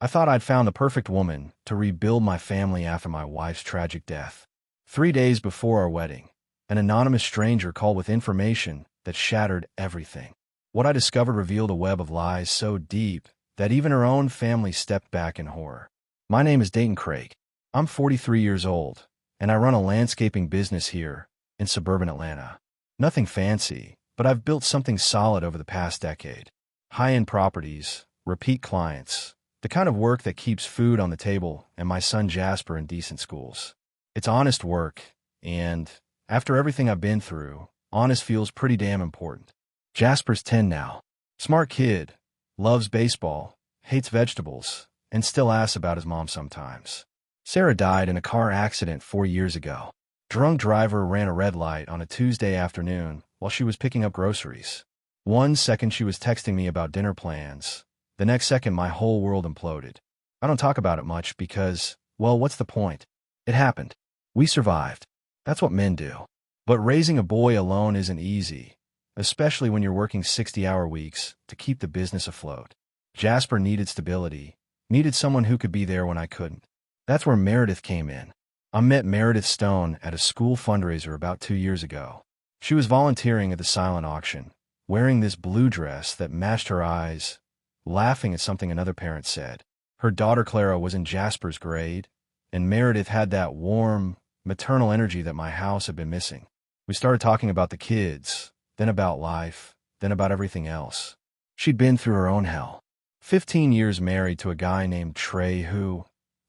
I thought I'd found the perfect woman to rebuild my family after my wife's tragic death. 3 days before our wedding, an anonymous stranger called with information that shattered everything. What I discovered revealed a web of lies so deep that even her own family stepped back in horror. My name is Dayton Craig. I'm 43 years old, and I run a landscaping business here in suburban Atlanta. Nothing fancy, but I've built something solid over the past decade. High-end properties, repeat clients, the kind of work that keeps food on the table and my son Jasper in decent schools. It's honest work, and after everything I've been through, honest feels pretty damn important. Jasper's 10 now. Smart kid, loves baseball, hates vegetables, and still asks about his mom sometimes. Sarah died in a car accident 4 years ago. Drunk driver ran a red light on a Tuesday afternoon while she was picking up groceries. 1 second she was texting me about dinner plans. The next second my whole world imploded. I don't talk about it much because, well, what's the point? It happened. We survived. That's what men do. But raising a boy alone isn't easy, especially when you're working 60-hour weeks to keep the business afloat. Jasper needed stability, needed someone who could be there when I couldn't. That's where Meredith came in. I met Meredith Stone at a school fundraiser about 2 years ago. She was volunteering at the silent auction, wearing this blue dress that matched her eyes, laughing at something another parent said. Her daughter Clara was in Jasper's grade, and Meredith had that warm, maternal energy that my house had been missing. We started talking about the kids, then about life, then about everything else. She'd been through her own hell. 15 years married to a guy named Trey who,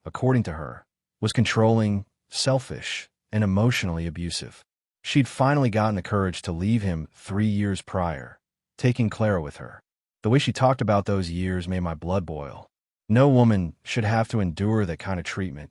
according to her, was controlling, selfish, and emotionally abusive. She'd finally gotten the courage to leave him 3 years prior, taking Clara with her. The way she talked about those years made my blood boil. No woman should have to endure that kind of treatment,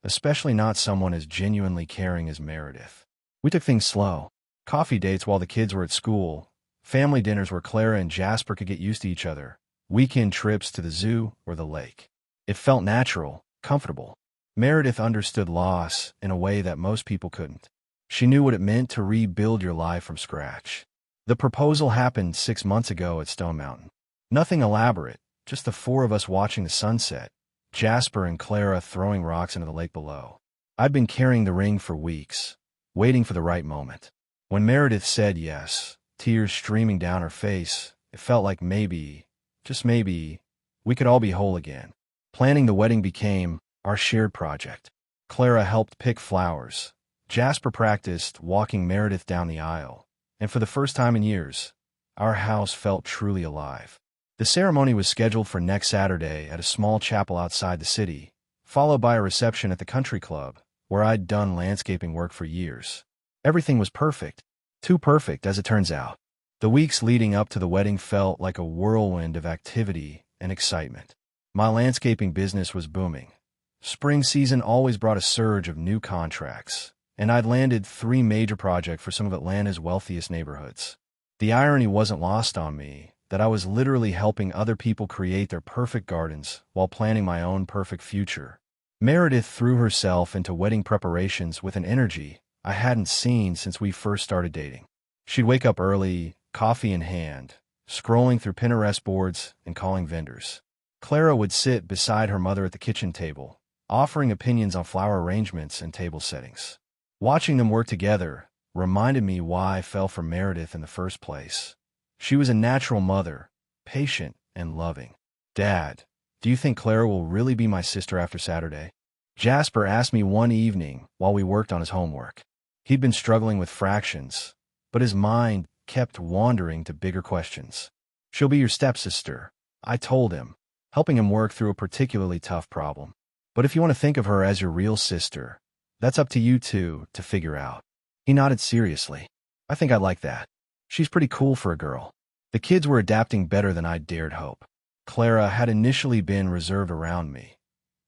especially not someone as genuinely caring as Meredith. We took things slow. Coffee dates while the kids were at school, family dinners where Clara and Jasper could get used to each other, weekend trips to the zoo or the lake. It felt natural, comfortable. Meredith understood loss in a way that most people couldn't. She knew what it meant to rebuild your life from scratch. The proposal happened 6 months ago at Stone Mountain. Nothing elaborate, just the 4 of us watching the sunset, Jasper and Clara throwing rocks into the lake below. I'd been carrying the ring for weeks, waiting for the right moment. When Meredith said yes, tears streaming down her face, it felt like maybe, just maybe, we could all be whole again. Planning the wedding became our shared project. Clara helped pick flowers. Jasper practiced walking Meredith down the aisle, and for the first time in years, our house felt truly alive. The ceremony was scheduled for next Saturday at a small chapel outside the city, followed by a reception at the country club, where I'd done landscaping work for years. Everything was perfect. Too perfect, as it turns out. The weeks leading up to the wedding felt like a whirlwind of activity and excitement. My landscaping business was booming. Spring season always brought a surge of new contracts, and I'd landed 3 major projects for some of Atlanta's wealthiest neighborhoods. The irony wasn't lost on me that I was literally helping other people create their perfect gardens while planning my own perfect future. Meredith threw herself into wedding preparations with an energy I hadn't seen since we first started dating. She'd wake up early, coffee in hand, scrolling through Pinterest boards and calling vendors. Clara would sit beside her mother at the kitchen table, offering opinions on flower arrangements and table settings. Watching them work together reminded me why I fell for Meredith in the first place. She was a natural mother, patient and loving. Dad, do you think Clara will really be my sister after Saturday? Jasper asked me one evening while we worked on his homework. He'd been struggling with fractions, but his mind kept wandering to bigger questions. She'll be your stepsister, I told him, helping him work through a particularly tough problem. But if you want to think of her as your real sister, that's up to you two to figure out. He nodded seriously. I think I'd like that. She's pretty cool for a girl. The kids were adapting better than I dared hope. Clara had initially been reserved around me.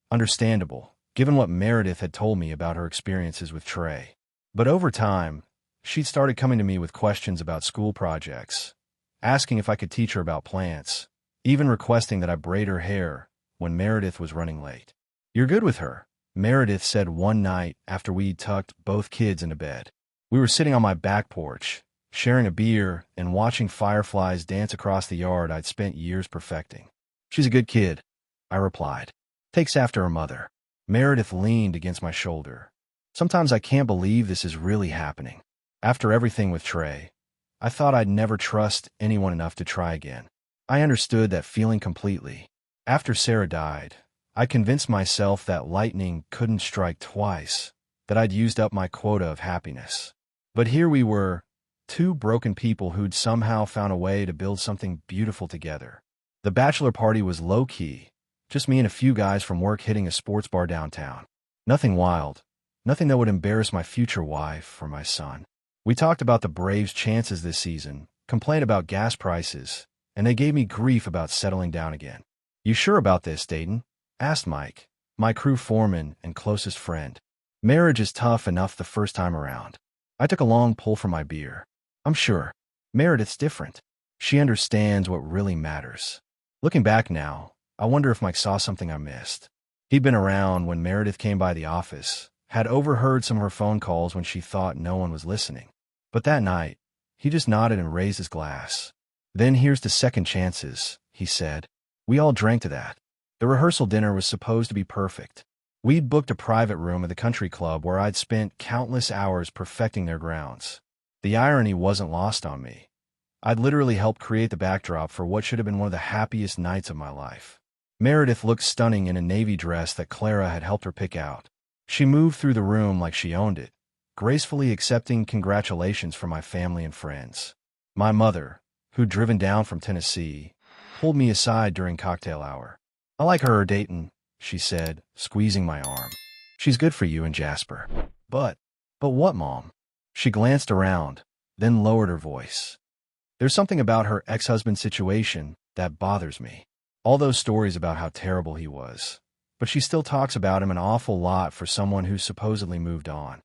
Understandable, given what Meredith had told me about her experiences with Trey. But over time, she'd started coming to me with questions about school projects, asking if I could teach her about plants, even requesting that I braid her hair when Meredith was running late. You're good with her, Meredith said one night after we'd tucked both kids into bed. We were sitting on my back porch, sharing a beer and watching fireflies dance across the yard I'd spent years perfecting. She's a good kid, I replied. Takes after her mother. Meredith leaned against my shoulder. Sometimes I can't believe this is really happening. After everything with Trey, I thought I'd never trust anyone enough to try again. I understood that feeling completely. After Sarah died, I convinced myself that lightning couldn't strike twice, that I'd used up my quota of happiness. But here we were, two broken people who'd somehow found a way to build something beautiful together. The bachelor party was low-key, just me and a few guys from work hitting a sports bar downtown. Nothing wild, nothing that would embarrass my future wife or my son. We talked about the Braves' chances this season, complained about gas prices, and they gave me grief about settling down again. "You sure about this, Dayton?" asked Mike, my crew foreman and closest friend. "Marriage is tough enough the first time around." I took a long pull from my beer. "I'm sure. Meredith's different. She understands what really matters." Looking back now, I wonder if Mike saw something I missed. He'd been around when Meredith came by the office, had overheard some of her phone calls when she thought no one was listening. But that night, he just nodded and raised his glass. "Then here's to second chances," he said. We all drank to that. The rehearsal dinner was supposed to be perfect. We'd booked a private room at the country club where I'd spent countless hours perfecting their grounds. The irony wasn't lost on me. I'd literally helped create the backdrop for what should have been one of the happiest nights of my life. Meredith looked stunning in a navy dress that Clara had helped her pick out. She moved through the room like she owned it, gracefully accepting congratulations from my family and friends. My mother, who'd driven down from Tennessee, pulled me aside during cocktail hour. "I like her, Dayton," she said, squeezing my arm. "She's good for you and Jasper." But what, Mom?" She glanced around, then lowered her voice. "There's something about her ex-husband's situation that bothers me. All those stories about how terrible he was. But she still talks about him an awful lot for someone who's supposedly moved on."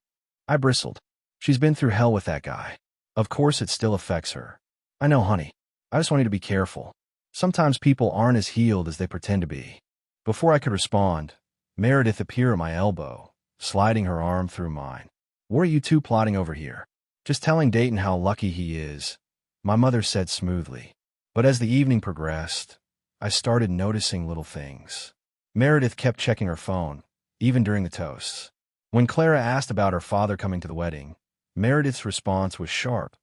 I bristled. "She's been through hell with that guy. Of course it still affects her." "I know, honey. I just want you to be careful. Sometimes people aren't as healed as they pretend to be." Before I could respond, Meredith appeared at my elbow, sliding her arm through mine. "What are you two plotting over here?" "Just telling Dayton how lucky he is," my mother said smoothly. But as the evening progressed, I started noticing little things. Meredith kept checking her phone, even during the toasts. When Clara asked about her father coming to the wedding, Meredith's response was sharp,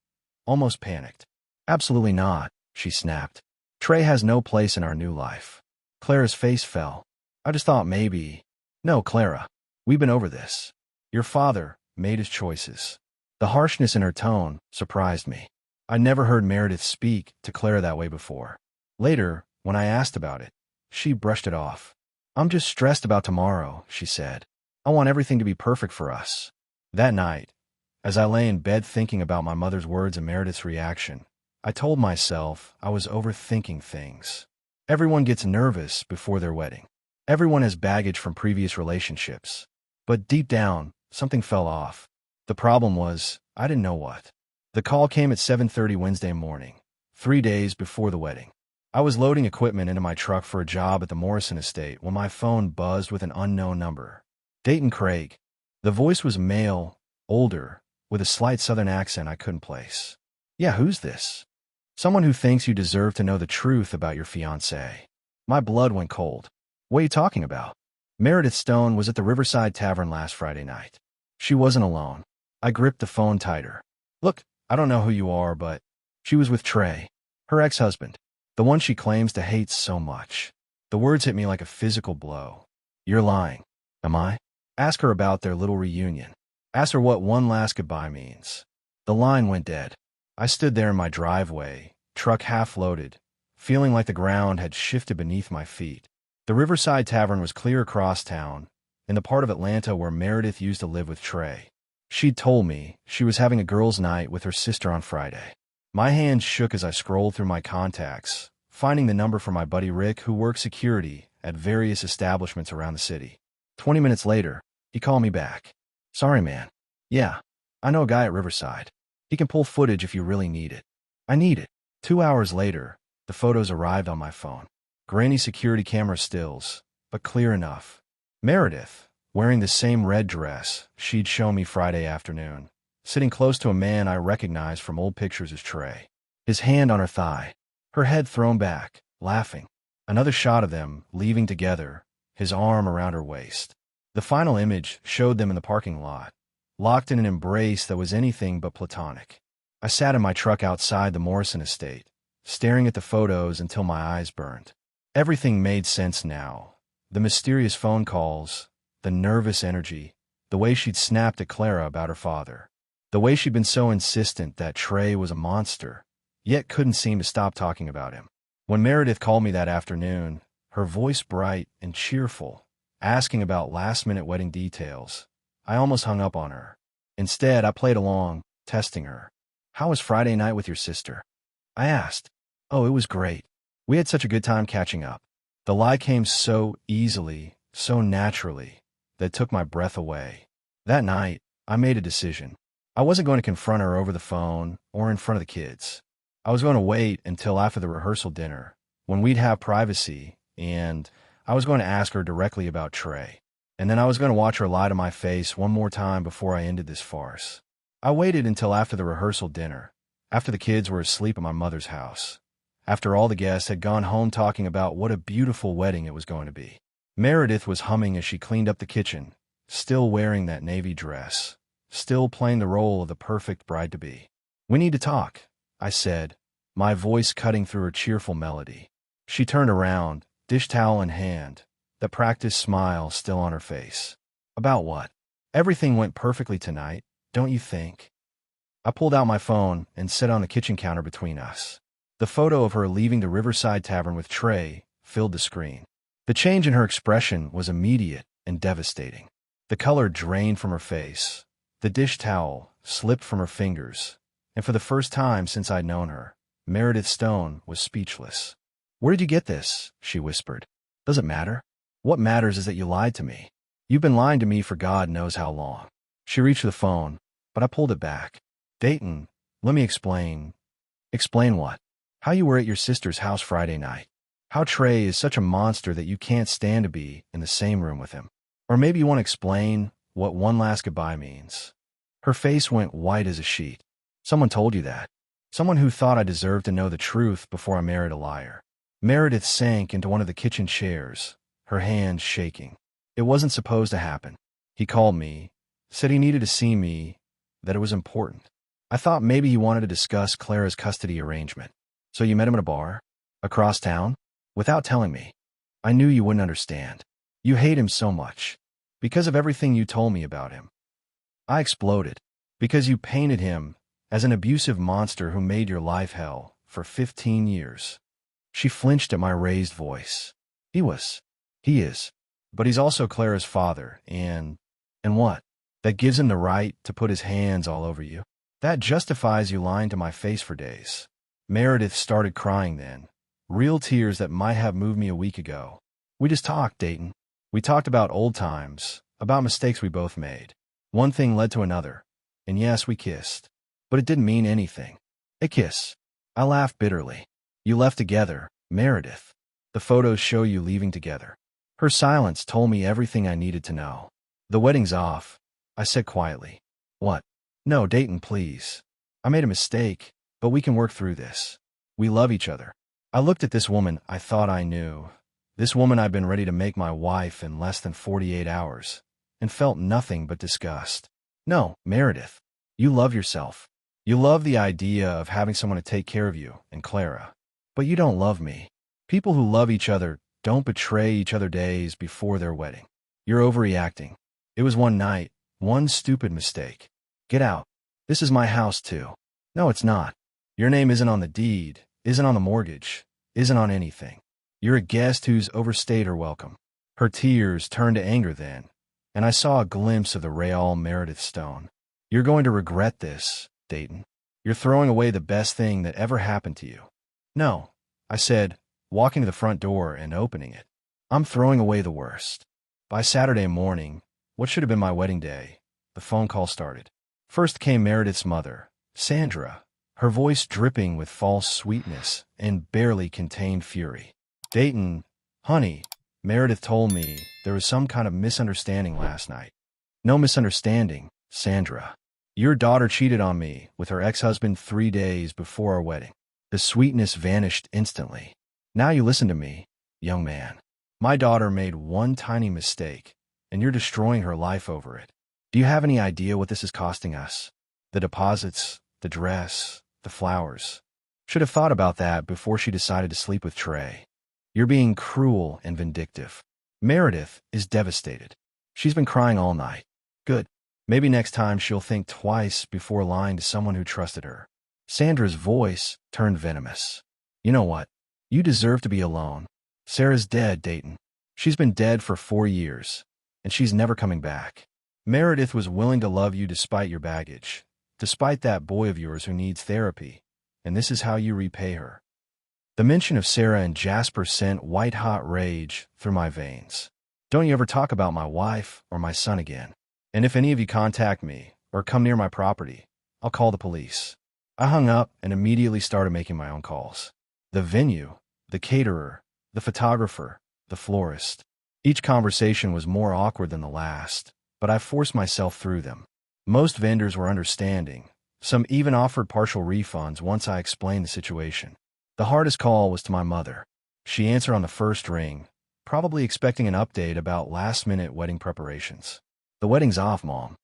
almost panicked. "Absolutely not," she snapped. "Trey has no place in our new life." Clara's face fell. "I just thought maybe—" "No, Clara. We've been over this. Your father made his choices." The harshness in her tone surprised me. I'd never heard Meredith speak to Clara that way before. Later, when I asked about it, she brushed it off. "I'm just stressed about tomorrow," she said. "I want everything to be perfect for us." That night, as I lay in bed thinking about my mother's words and Meredith's reaction, I told myself I was overthinking things. Everyone gets nervous before their wedding. Everyone has baggage from previous relationships. But deep down, something fell off. The problem was, I didn't know what. The call came at 7:30 Wednesday morning, 3 days before the wedding. I was loading equipment into my truck for a job at the Morrison estate when my phone buzzed with an unknown number. Dayton Craig. The voice was male, older, with a slight southern accent I couldn't place. "Yeah, who's this?" "Someone who thinks you deserve to know the truth about your fiancé." My blood went cold. "What are you talking about?" Meredith Stone was at the Riverside Tavern last Friday night. She wasn't alone. I gripped the phone tighter. "Look, I don't know who you are, but..." She was with Trey, her ex-husband, the one she claims to hate so much. The words hit me like a physical blow. "You're lying." "Am I?" "Ask her about their little reunion. Ask her what one last goodbye means." The line went dead. I stood there in my driveway, truck half loaded, feeling like the ground had shifted beneath my feet. The Riverside Tavern was clear across town, in the part of Atlanta where Meredith used to live with Trey. She'd told me she was having a girls' night with her sister on Friday. My hands shook as I scrolled through my contacts, finding the number for my buddy Rick, who worked security at various establishments around the city. 20 minutes later, he called me back. "Sorry, man. Yeah, I know a guy at Riverside. He can pull footage if you really need it." I need it. 2 hours later, the photos arrived on my phone. Grainy security camera stills, but clear enough. Meredith, wearing the same red dress she'd shown me Friday afternoon, sitting close to a man I recognized from old pictures as Trey. His hand on her thigh, her head thrown back, laughing. Another shot of them, leaving together, his arm around her waist. The final image showed them in the parking lot, locked in an embrace that was anything but platonic. I sat in my truck outside the Morrison estate, staring at the photos until my eyes burned. Everything made sense now. The mysterious phone calls, the nervous energy, the way she'd snapped at Clara about her father, the way she'd been so insistent that Trey was a monster, yet couldn't seem to stop talking about him. When Meredith called me that afternoon, her voice bright and cheerful, asking about last-minute wedding details, I almost hung up on her. Instead, I played along, testing her. "How was Friday night with your sister?" I asked. "Oh, it was great. We had such a good time catching up." The lie came so easily, so naturally, that it took my breath away. That night, I made a decision. I wasn't going to confront her over the phone or in front of the kids. I was going to wait until after the rehearsal dinner, when we'd have privacy, and I was going to ask her directly about Trey. And then I was going to watch her lie to my face one more time before I ended this farce. I waited until after the rehearsal dinner, after the kids were asleep at my mother's house, after all the guests had gone home talking about what a beautiful wedding it was going to be. Meredith was humming as she cleaned up the kitchen, still wearing that navy dress, still playing the role of the perfect bride-to-be. "We need to talk," I said, my voice cutting through her cheerful melody. She turned around, dish towel in hand, the practiced smile still on her face. "About what?" "Everything went perfectly tonight, don't you think?" I pulled out my phone and set it on the kitchen counter between us. The photo of her leaving the Riverside Tavern with Trey filled the screen. The change in her expression was immediate and devastating. The color drained from her face. The dish towel slipped from her fingers. And for the first time since I'd known her, Meredith Stone was speechless. "Where did you get this?" she whispered. "Does it matter? What matters is that you lied to me. You've been lying to me for God knows how long." She reached for the phone, but I pulled it back. "Dayton, let me explain." "Explain what?" "How you were at your sister's house Friday night. How Trey is such a monster that you can't stand to be in the same room with him. Or maybe you want to explain what one last goodbye means." Her face went white as a sheet. "Someone told you that. Someone who thought I deserved to know the truth before I married a liar." Meredith sank into one of the kitchen chairs, her hands shaking. "It wasn't supposed to happen. He called me, said he needed to see me, that it was important. I thought maybe he wanted to discuss Clara's custody arrangement. So you met him at a bar? Across town? Without telling me. I knew you wouldn't understand. You hate him so much. Because of everything you told me about him." I exploded. "Because you painted him as an abusive monster who made your life hell for 15 years. She flinched at my raised voice. He is. But he's also Clara's father, and what? That gives him the right to put his hands all over you? That justifies you lying to my face for days." Meredith started crying then, real tears that might have moved me a week ago. "We just talked, Dayton. We talked about old times, about mistakes we both made. One thing led to another, and yes, we kissed. But it didn't mean anything. A kiss." I laughed bitterly. "You left together, Meredith. The photos show you leaving together." Her silence told me everything I needed to know. "The wedding's off," I said quietly. "What?" "No, Dayton, please. I made a mistake, but we can work through this. We love each other." I looked at this woman I thought I knew, this woman I'd been ready to make my wife in less than 48 hours, and felt nothing but disgust. "No, Meredith. You love yourself. You love the idea of having someone to take care of you and Clara. But you don't love me. People who love each other don't betray each other days before their wedding. You're overreacting. It was one night, one stupid mistake. Get out. This is my house too." "No, it's not. Your name isn't on the deed, isn't on the mortgage, isn't on anything. You're a guest who's overstayed her welcome." Her tears turned to anger then, and I saw a glimpse of the real Meredith Stone. "You're going to regret this, Dayton. You're throwing away the best thing that ever happened to you." "No," I said, walking to the front door and opening it. "I'm throwing away the worst." By Saturday morning, what should have been my wedding day, the phone call started. First came Meredith's mother, Sandra, her voice dripping with false sweetness and barely contained fury. "Dayton, honey, Meredith told me there was some kind of misunderstanding last night." "No misunderstanding, Sandra. Your daughter cheated on me with her ex-husband 3 days before our wedding." The sweetness vanished instantly. "Now you listen to me, young man. My daughter made one tiny mistake, and you're destroying her life over it. Do you have any idea what this is costing us? The deposits, the dress, the flowers. Should have thought about that before she decided to sleep with Trey. You're being cruel and vindictive. Meredith is devastated. She's been crying all night. Good. Maybe next time she'll think twice before lying to someone who trusted her. Sandra's voice turned venomous. You know what? You deserve to be alone. Sarah's dead, Dayton. She's been dead for 4 years, and she's never coming back. Meredith was willing to love you despite your baggage, despite that boy of yours who needs therapy, and this is how you repay her. The mention of Sarah and Jasper sent white-hot rage through my veins. Don't you ever talk about my wife or my son again. And if any of you contact me or come near my property, I'll call the police. I hung up and immediately started making my own calls. The venue, the caterer, the photographer, the florist. Each conversation was more awkward than the last, but I forced myself through them. Most vendors were understanding. Some even offered partial refunds once I explained the situation. The hardest call was to my mother. She answered on the first ring, probably expecting an update about last-minute wedding preparations. The wedding's off, Mom.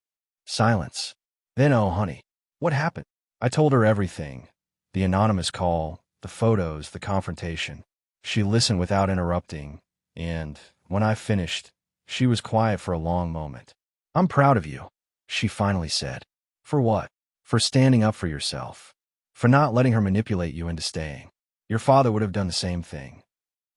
Silence. Then, oh, honey, what happened? I told her everything. The anonymous call, the photos, the confrontation. She listened without interrupting, and when I finished, she was quiet for a long moment. I'm proud of you, she finally said. For what? For standing up for yourself. For not letting her manipulate you into staying. Your father would have done the same thing.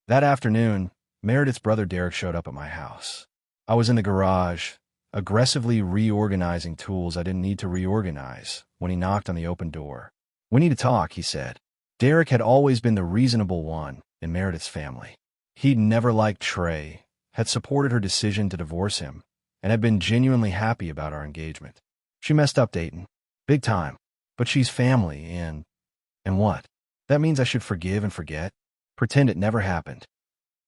That afternoon, Meredith's brother Derek showed up at my house. I was in the garage, aggressively reorganizing tools I didn't need to reorganize, when he knocked on the open door. We need to talk, he said. Derek had always been the reasonable one in Meredith's family. He'd never liked Trey, had supported her decision to divorce him, and had been genuinely happy about our engagement. She messed up, Dayton. Big time. But she's family, and what? That means I should forgive and forget? Pretend it never happened.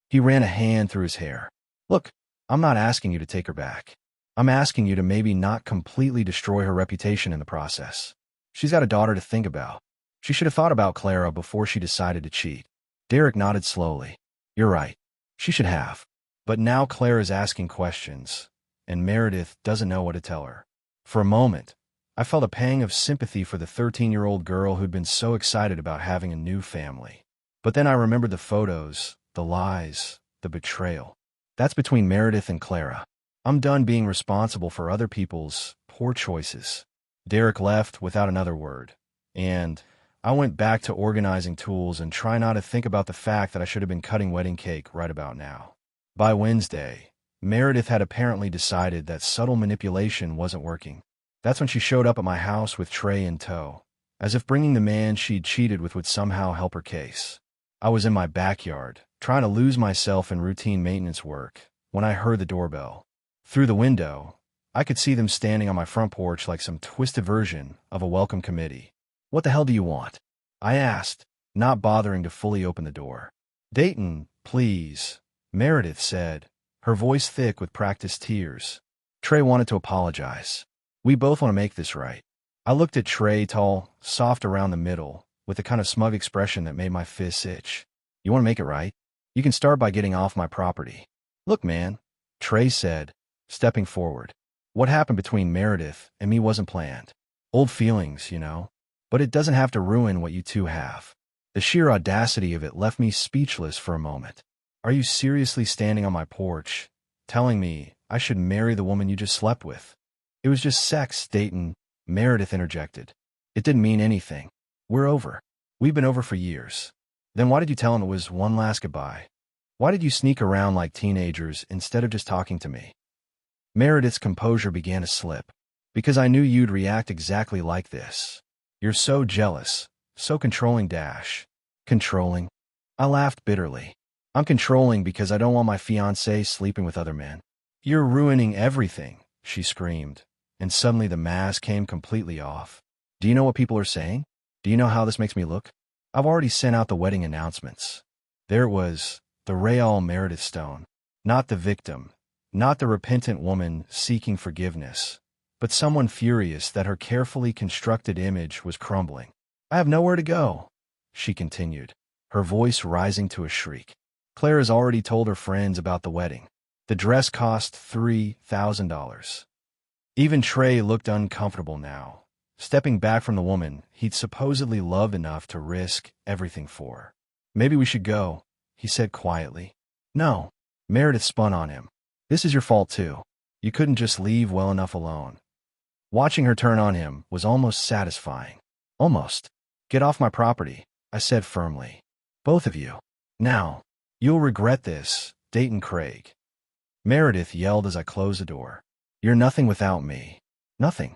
He ran a hand through his hair. Look, I'm not asking you to take her back. I'm asking you to maybe not completely destroy her reputation in the process. She's got a daughter to think about. She should have thought about Clara before she decided to cheat. Derek nodded slowly. You're right. She should have. But now Clara's asking questions, and Meredith doesn't know what to tell her. For a moment, I felt a pang of sympathy for the 13-year-old girl who'd been so excited about having a new family. But then I remembered the photos, the lies, the betrayal. That's between Meredith and Clara. I'm done being responsible for other people's poor choices. Derek left without another word, and I went back to organizing tools and try not to think about the fact that I should have been cutting wedding cake right about now. By Wednesday, Meredith had apparently decided that subtle manipulation wasn't working. That's when she showed up at my house with Trey in tow, as if bringing the man she'd cheated with would somehow help her case. I was in my backyard, trying to lose myself in routine maintenance work, when I heard the doorbell. Through the window, I could see them standing on my front porch like some twisted version of a welcome committee. What the hell do you want? I asked, not bothering to fully open the door. Dayton, please, Meredith said, her voice thick with practiced tears. Trey wanted to apologize. We both want to make this right. I looked at Trey, tall, soft around the middle, with a kind of smug expression that made my fists itch. You want to make it right? You can start by getting off my property. Look, man, Trey said, stepping forward. What happened between Meredith and me wasn't planned. Old feelings, you know. But it doesn't have to ruin what you two have. The sheer audacity of it left me speechless for a moment. Are you seriously standing on my porch, telling me I should marry the woman you just slept with? It was just sex, Dayton, Meredith interjected. It didn't mean anything. We're over. We've been over for years. Then why did you tell him it was one last goodbye? Why did you sneak around like teenagers instead of just talking to me? Meredith's composure began to slip. Because I knew you'd react exactly like this. You're so jealous, so controlling, Dash. Controlling? I laughed bitterly. I'm controlling because I don't want my fiancé sleeping with other men. You're ruining everything, she screamed, and suddenly the mask came completely off. Do you know what people are saying? Do you know how this makes me look? I've already sent out the wedding announcements. There it was, the Rehearsal Meredith stone. Not the victim, not the repentant woman seeking forgiveness, but someone furious that her carefully constructed image was crumbling. I have nowhere to go, she continued, her voice rising to a shriek. Clara's already told her friends about the wedding. The dress cost $3,000. Even Trey looked uncomfortable now, stepping back from the woman he'd supposedly loved enough to risk everything for. "Maybe we should go," he said quietly. "No." Meredith spun on him. "This is your fault too. You couldn't just leave well enough alone." Watching her turn on him was almost satisfying. "Almost. Get off my property," I said firmly. "Both of you. Now. You'll regret this, Dayton Craig." Meredith yelled as I closed the door. "You're nothing without me. Nothing."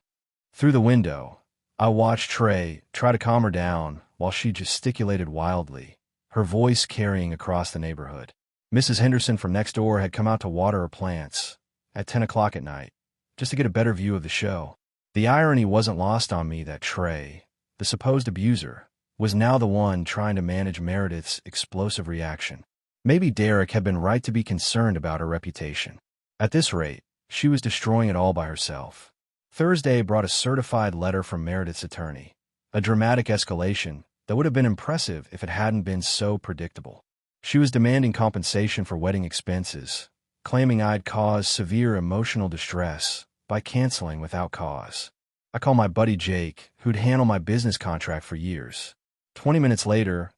Through the window, I watched Trey try to calm her down while she gesticulated wildly, her voice carrying across the neighborhood. Mrs. Henderson from next door had come out to water her plants at 10 o'clock at night, just to get a better view of the show. The irony wasn't lost on me that Trey, the supposed abuser, was now the one trying to manage Meredith's explosive reaction. Maybe Derek had been right to be concerned about her reputation. At this rate, she was destroying it all by herself. Thursday brought a certified letter from Meredith's attorney, a dramatic escalation that would have been impressive if it hadn't been so predictable. She was demanding compensation for wedding expenses, claiming I'd caused severe emotional distress by canceling without cause. I called my buddy Jake, who'd handled my business contract for years. 20 minutes later,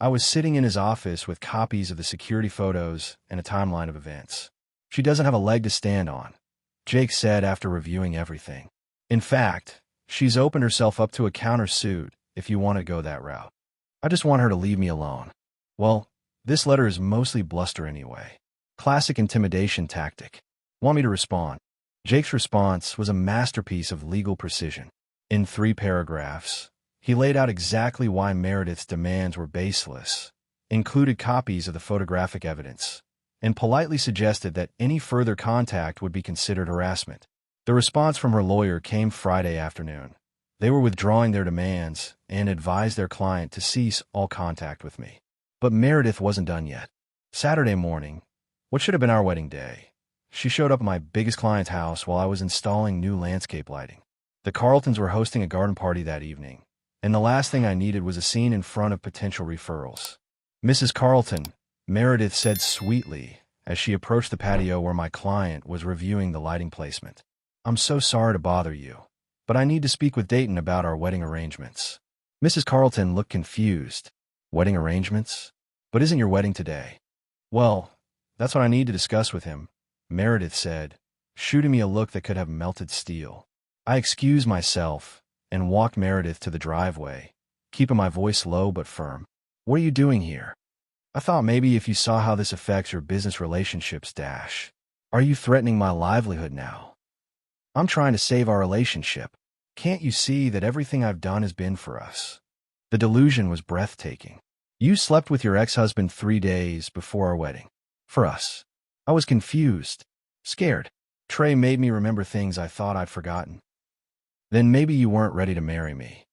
I was sitting in his office with copies of the security photos and a timeline of events. "She doesn't have a leg to stand on," Jake said after reviewing everything. "In fact, she's opened herself up to a countersuit if you want to go that route. I just want her to leave me alone." Well, this letter is mostly bluster anyway. Classic intimidation tactic. Want me to respond? Jake's response was a masterpiece of legal precision. In 3 paragraphs, he laid out exactly why Meredith's demands were baseless, included copies of the photographic evidence, and politely suggested that any further contact would be considered harassment. The response from her lawyer came Friday afternoon. They were withdrawing their demands and advised their client to cease all contact with me. But Meredith wasn't done yet. Saturday morning, what should have been our wedding day, she showed up at my biggest client's house while I was installing new landscape lighting. The Carltons were hosting a garden party that evening, and the last thing I needed was a scene in front of potential referrals. "Mrs. Carlton," Meredith said sweetly as she approached the patio where my client was reviewing the lighting placement. "I'm so sorry to bother you, but I need to speak with Dayton about our wedding arrangements." Mrs. Carlton looked confused. "Wedding arrangements? But isn't your wedding today?" "Well, that's what I need to discuss with him," Meredith said, shooting me a look that could have melted steel. I excused myself and walked Meredith to the driveway, keeping my voice low but firm. "What are you doing here? I thought maybe if you saw how this affects your business relationships, Are you threatening my livelihood now? I'm trying to save our relationship. Can't you see that everything I've done has been for us?" The delusion was breathtaking. "You slept with your ex-husband 3 days before our wedding. For us." I was confused, scared. Trey made me remember things I thought I'd forgotten. "Then maybe you weren't ready to marry me."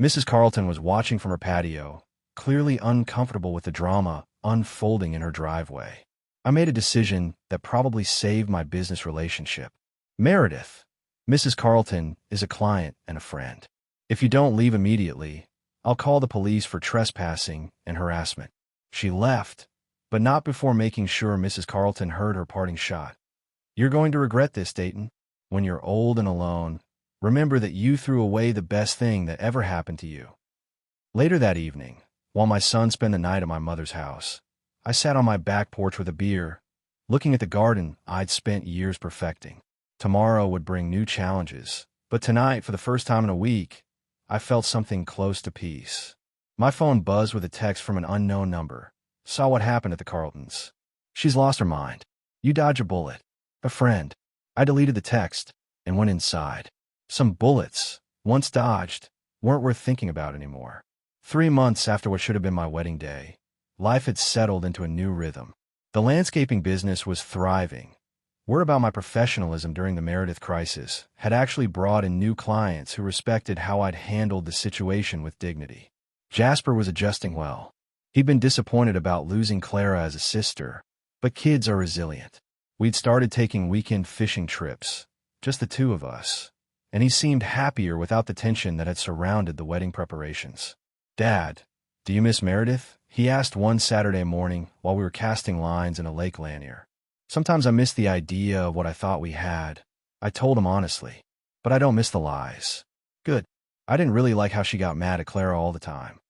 Mrs. Carlton was watching from her patio, clearly uncomfortable with the drama unfolding in her driveway. I made a decision that probably saved my business relationship. "Meredith, Mrs. Carlton is a client and a friend. If you don't leave immediately, I'll call the police for trespassing and harassment." She left, but not before making sure Mrs. Carlton heard her parting shot. "You're going to regret this, Dayton. When you're old and alone, remember that you threw away the best thing that ever happened to you." Later that evening, while my son spent the night at my mother's house, I sat on my back porch with a beer, looking at the garden I'd spent years perfecting. Tomorrow would bring new challenges, but tonight, for the first time in a week, I felt something close to peace. My phone buzzed with a text from an unknown number. "Saw what happened at the Carltons. She's lost her mind. You dodge a bullet. A friend." I deleted the text and went inside. Some bullets, once dodged, weren't worth thinking about anymore. 3 months after what should have been my wedding day, life had settled into a new rhythm. The landscaping business was thriving. Word about my professionalism during the Meredith crisis had actually brought in new clients who respected how I'd handled the situation with dignity. Jasper was adjusting well. He'd been disappointed about losing Clara as a sister, but kids are resilient. We'd started taking weekend fishing trips, just the 2 of us, and he seemed happier without the tension that had surrounded the wedding preparations. "Dad," "Do you miss Meredith?" he asked one Saturday morning while we were casting lines in a lake lanier. "Sometimes I miss the idea of what I thought we had," I told him honestly. "But I don't miss the lies." Good. I didn't really like how she got mad at Clara all the time.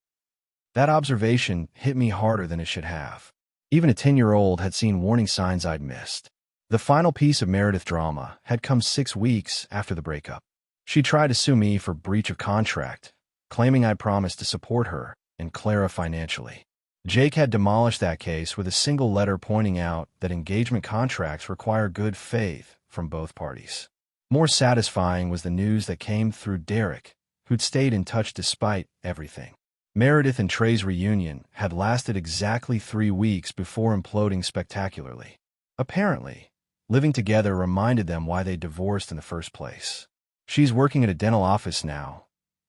That observation hit me harder than it should have. Even a 10-year-old had seen warning signs I'd missed. The final piece of Meredith drama had come 6 weeks after the breakup. She tried to sue me for breach of contract, claiming I'd promised to support her and Clara financially. Jake had demolished that case with a single letter pointing out that engagement contracts require good faith from both parties. More satisfying was the news that came through Derek, who'd stayed in touch despite everything. Meredith and Trey's reunion had lasted exactly 3 weeks before imploding spectacularly. Apparently, living together reminded them why they divorced in the first place. "She's working at a dental office now,"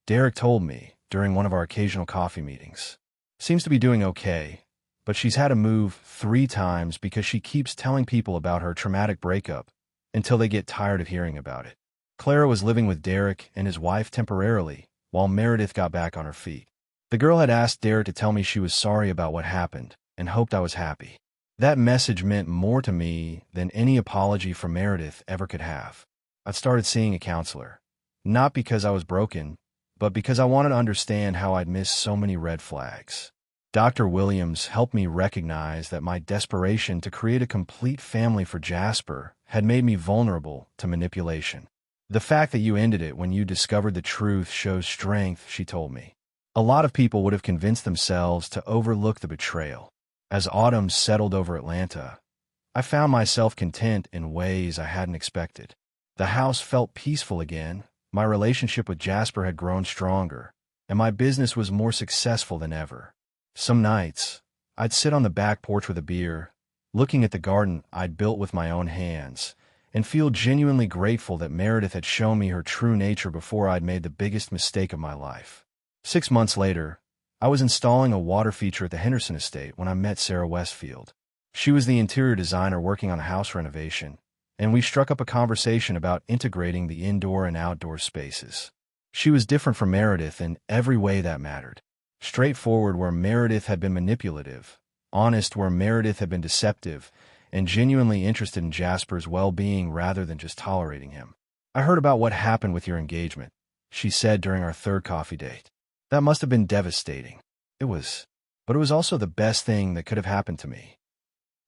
Derek told me during one of our occasional coffee meetings. "Seems to be doing okay, but she's had to move 3 times because she keeps telling people about her traumatic breakup until they get tired of hearing about it." Clara was living with Derek and his wife temporarily while Meredith got back on her feet. The girl had asked Derek to tell me she was sorry about what happened and hoped I was happy. That message meant more to me than any apology from Meredith ever could have. I'd started seeing a counselor, not because I was broken, but because I wanted to understand how I'd missed so many red flags. Dr. Williams helped me recognize that my desperation to create a complete family for Jasper had made me vulnerable to manipulation. "The fact that you ended it when you discovered the truth shows strength," she told me. "A lot of people would have convinced themselves to overlook the betrayal." As autumn settled over Atlanta, I found myself content in ways I hadn't expected. The house felt peaceful again, my relationship with Jasper had grown stronger, and my business was more successful than ever. Some nights, I'd sit on the back porch with a beer, looking at the garden I'd built with my own hands, and feel genuinely grateful that Meredith had shown me her true nature before I'd made the biggest mistake of my life. 6 months later, I was installing a water feature at the Henderson estate when I met Sarah Westfield. She was the interior designer working on a house renovation, and we struck up a conversation about integrating the indoor and outdoor spaces. She was different from Meredith in every way that mattered. Straightforward where Meredith had been manipulative, honest where Meredith had been deceptive, and genuinely interested in Jasper's well-being rather than just tolerating him. "I heard about what happened with your engagement," she said during our 3rd coffee date. "That must have been devastating." "It was. But it was also the best thing that could have happened to me."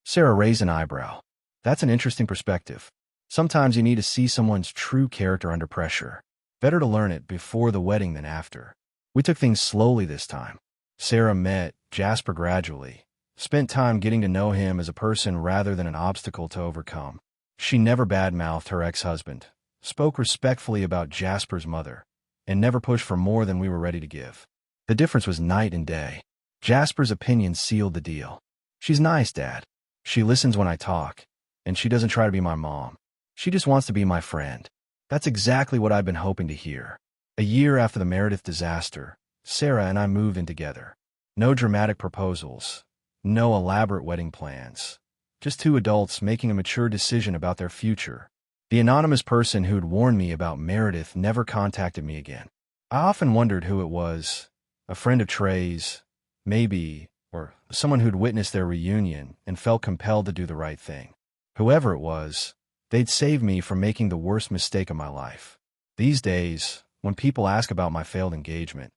Sarah raised an eyebrow. "That's an interesting perspective. Sometimes you need to see someone's true character under pressure. Better to learn it before the wedding than after." We took things slowly this time. Sarah met Jasper gradually, spent time getting to know him as a person rather than an obstacle to overcome. She never badmouthed her ex-husband, spoke respectfully about Jasper's mother, and never pushed for more than we were ready to give. The difference was night and day. Jasper's opinion sealed the deal. "She's nice, Dad. She listens when I talk, and she doesn't try to be my mom. She just wants to be my friend." That's exactly what I've been hoping to hear. A year after the Meredith disaster, Sarah and I moved in together. No dramatic proposals, no elaborate wedding plans, just 2 adults making a mature decision about their future. The anonymous person who'd warned me about Meredith never contacted me again. I often wondered who it was, a friend of Trey's, maybe, or someone who'd witnessed their reunion and felt compelled to do the right thing. Whoever it was, they'd save me from making the worst mistake of my life. These days, when people ask about my failed engagement,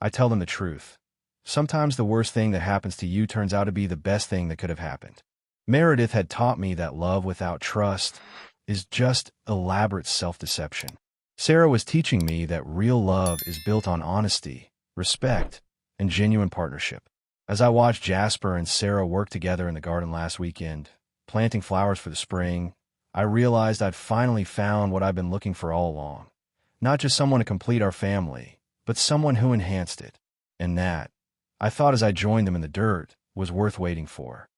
I tell them the truth. Sometimes the worst thing that happens to you turns out to be the best thing that could have happened. Meredith had taught me that love without trust is just elaborate self-deception. Sarah was teaching me that real love is built on honesty, respect, and genuine partnership. As I watched Jasper and Sarah work together in the garden last weekend, planting flowers for the spring, I realized I'd finally found what I've been looking for all along. Not just someone to complete our family, but someone who enhanced it. And that, I thought as I joined them in the dirt, was worth waiting for.